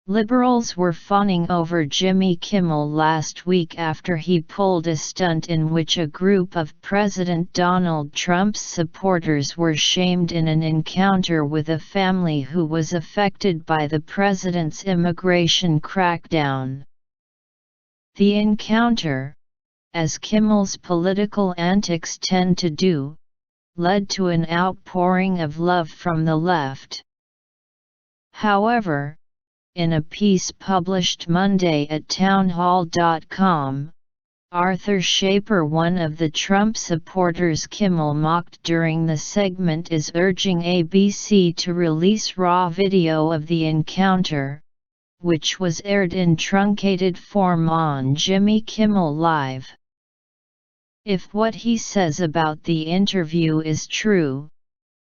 Liberals were fawning over Jimmy Kimmel last week after he pulled a stunt in which a group of President Donald Trump's supporters were shamed in an encounter with a family who was affected by the president's immigration crackdown. The encounter, as Kimmel's political antics tend to do, led to an outpouring of love from the left. However, in a piece published Monday at townhall.com, Arthur Shaper, one of the Trump supporters Kimmel mocked during the segment, is urging ABC to release raw video of the encounter, which was aired in truncated form on Jimmy Kimmel Live. If what he says about the interview is true,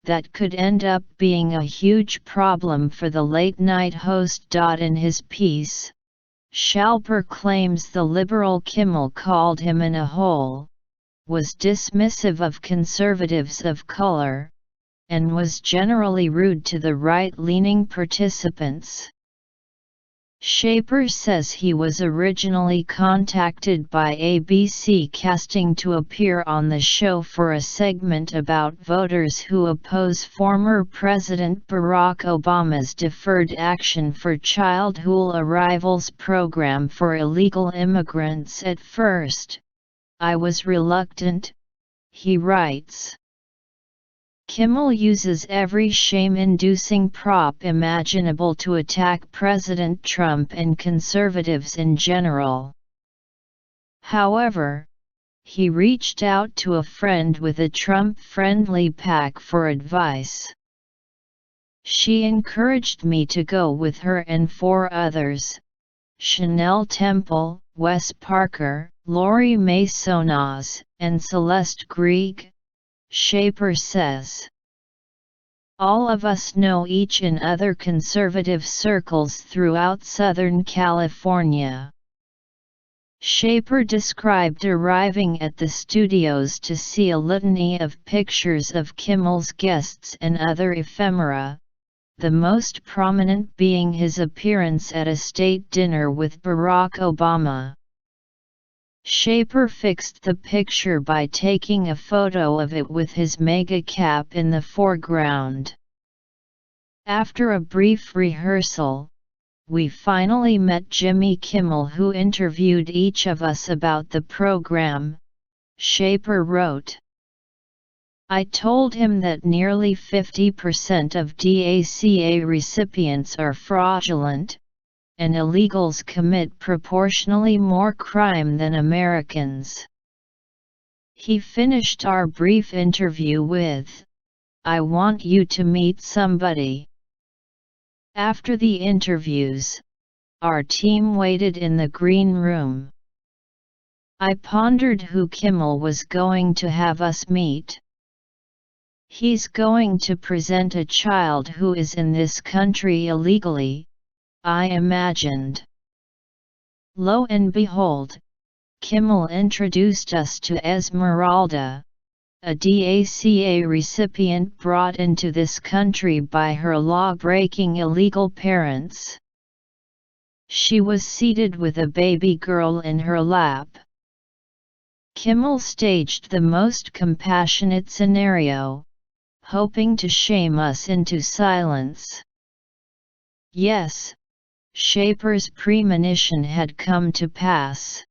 that could end up being a huge problem for the late-night host. In his piece, Shaper claims the liberal Kimmel called him in a hole, was dismissive of conservatives of color, and was generally rude to the right-leaning participants. Shaper says he was originally contacted by ABC Casting to appear on the show for a segment about voters who oppose former President Barack Obama's Deferred Action for Childhood Arrivals program for illegal immigrants. At first, I was reluctant, he writes. Kimmel uses every shame-inducing prop imaginable to attack President Trump and conservatives in general. However, he reached out to a friend with a Trump-friendly pack for advice. She encouraged me to go with her and 4 others, Chanel Temple, Wes Parker, Lori Maisonaz, and Celeste Grieg, Shaper says. All of us know each in other conservative circles throughout Southern California. Shaper described arriving at the studios to see a litany of pictures of Kimmel's guests and other ephemera, the most prominent being his appearance at a state dinner with Barack Obama. Shaper fixed the picture by taking a photo of it with his mega cap in the foreground. After a brief rehearsal, we finally met Jimmy Kimmel, who interviewed each of us about the program, Shaper wrote. I told him that nearly 50% of DACA recipients are fraudulent, and illegals commit proportionally more crime than Americans. He finished our brief interview with, "I want you to meet somebody." After the interviews, our team waited in the green room. I pondered who Kimmel was going to have us meet. He's going to present a child who is in this country illegally, I imagined. Lo and behold, Kimmel introduced us to Esmeralda, a DACA recipient brought into this country by her law-breaking illegal parents. She was seated with a baby girl in her lap. Kimmel staged the most compassionate scenario, hoping to shame us into silence. Yes, Shaper's premonition had come to pass.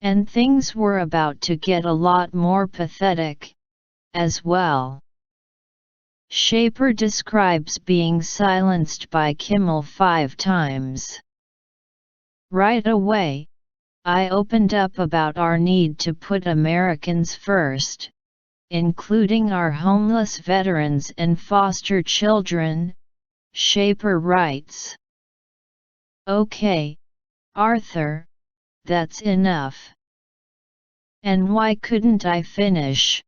And things were about to get a lot more pathetic, as well. Shaper describes being silenced by Kimmel 5 times. Right away, I opened up about our need to put Americans first, including our homeless veterans and foster children, Shaper writes. Okay, Arthur, that's enough. And why couldn't I finish?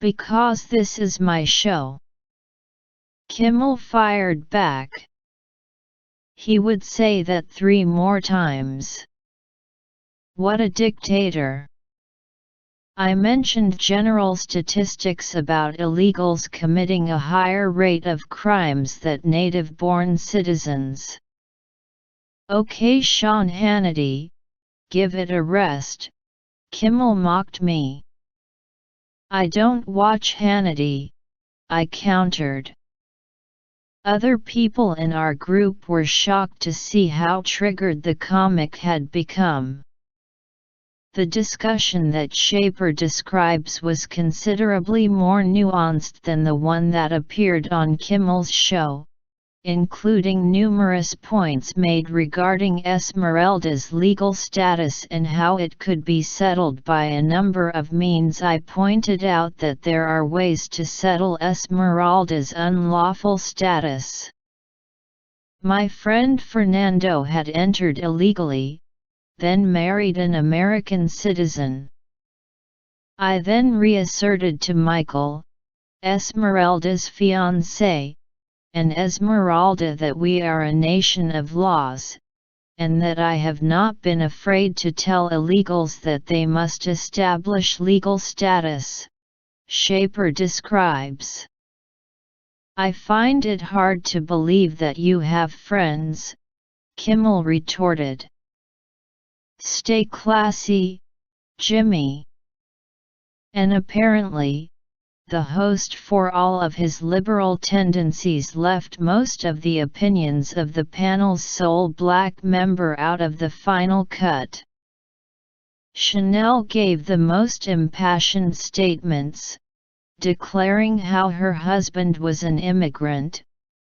Because this is my show. Kimmel fired back. He would say that 3 more times. What a dictator. I mentioned general statistics about illegals committing a higher rate of crimes than native-born citizens. Okay, Sean Hannity, give it a rest, Kimmel mocked me. I don't watch Hannity, I countered. Other people in our group were shocked to see how triggered the comic had become. The discussion that Shaper describes was considerably more nuanced than the one that appeared on Kimmel's show, including numerous points made regarding Esmeralda's legal status and how it could be settled by a number of means. I pointed out that there are ways to settle Esmeralda's unlawful status. My friend Fernando had entered illegally, then married an American citizen. I then reasserted to Michael, Esmeralda's fiancé, and Esmeralda that we are a nation of laws, and that I have not been afraid to tell illegals that they must establish legal status, Shaper describes. I find it hard to believe that you have friends, Kimmel retorted. Stay classy, Jimmy. And apparently, the host, for all of his liberal tendencies, left most of the opinions of the panel's sole black member out of the final cut. Chanel gave the most impassioned statements, declaring how her husband was an immigrant,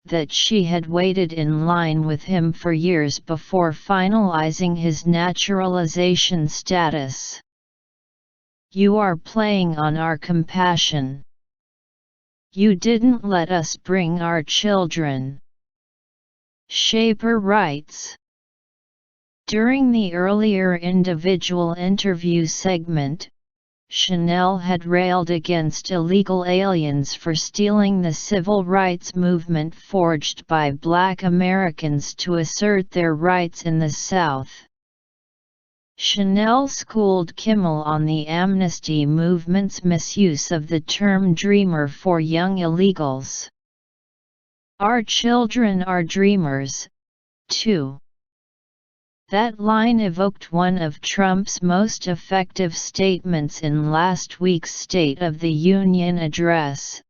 that she had waited in line with him for years before finalizing his naturalization status. You are playing on our compassion. You didn't let us bring our children. Shaper writes. During the earlier individual interview segment, Chanel had railed against illegal aliens for stealing the civil rights movement forged by Black Americans to assert their rights in the South. Chanel schooled Kimmel on the amnesty movement's misuse of the term dreamer for young illegals. Our children are dreamers, too. That line evoked one of Trump's most effective statements in last week's State of the Union address: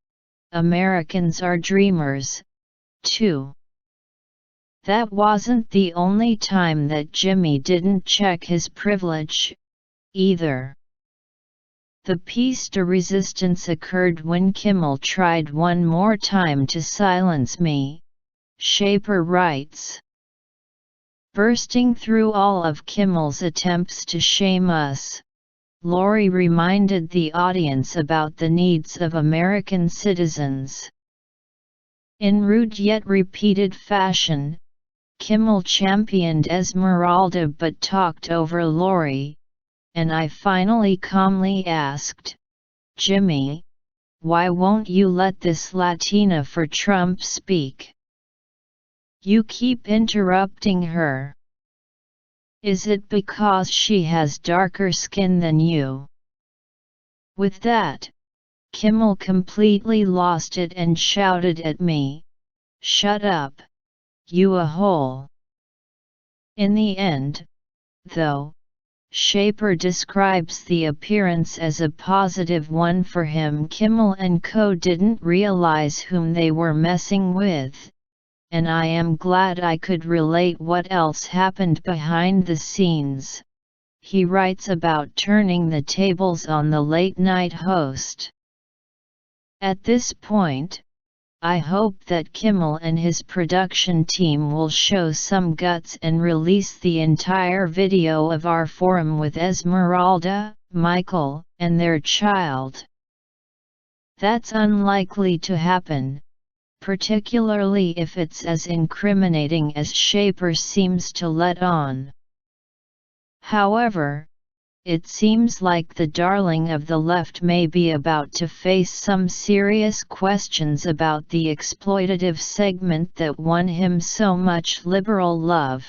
Americans are dreamers, too. That wasn't the only time that Jimmy didn't check his privilege, either. The piece de resistance occurred when Kimmel tried one more time to silence me, Shaper writes. Bursting through all of Kimmel's attempts to shame us, Lori reminded the audience about the needs of American citizens. In rude yet repeated fashion, Kimmel championed Esmeralda but talked over Lori, and I finally calmly asked, Jimmy, why won't you let this Latina for Trump speak? You keep interrupting her. Is it because she has darker skin than you? With that, Kimmel completely lost it and shouted at me, Shut up, you a hole. In the end, though, Shaper describes the appearance as a positive one for him. Kimmel and co didn't realize whom they were messing with, and I am glad I could relate what else happened behind the scenes. He writes about turning the tables on the late-night host. At this point, I hope that Kimmel and his production team will show some guts and release the entire video of our forum with Esmeralda, Michael, and their child. That's unlikely to happen, particularly if it's as incriminating as Shaper seems to let on. However, it seems like the darling of the left may be about to face some serious questions about the exploitative segment that won him so much liberal love.